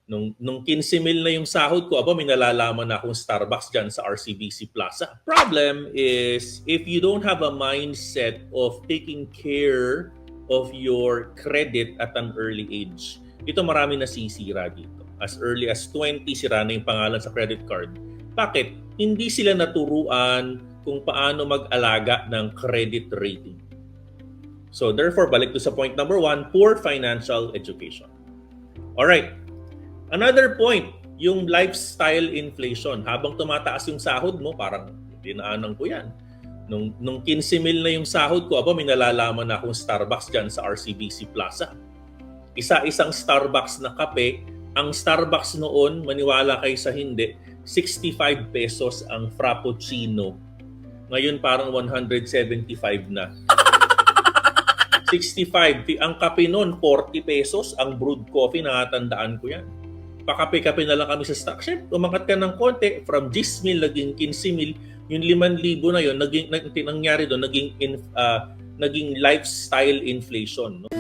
Nung 15,000 na yung sahod ko, aba, may nalalaman na akong Starbucks dyan sa RCBC Plaza. Problem is, if you don't have a mindset of taking care of your credit at an early age, ito marami nasisira dito. As early as 20, sira na yung pangalan sa credit card. Bakit? Hindi sila naturuan kung paano mag-alaga ng credit rating. So therefore, balik to sa point number 1, poor financial education. Alright. Another point, yung lifestyle inflation. Habang tumataas yung sahod mo, parang dinaanan ko yan. Nung 15,000 na yung sahod ko, aba, may nalalaman na akong Starbucks dyan sa RCBC Plaza. Isa-isang Starbucks na kape. Ang Starbucks noon, maniwala kayo sa hindi, 65 pesos ang Frappuccino. Ngayon parang 175 na. 65. Ang kape noon, 40 pesos. Ang brewed coffee, nakatandaan ko yan. Pakape-kape na lang kami sa stock. Siyempre, umangat ka ng konti, from 10,000 naging 15,000, yung 5,000 na yun, nangyari doon, naging lifestyle inflation. No?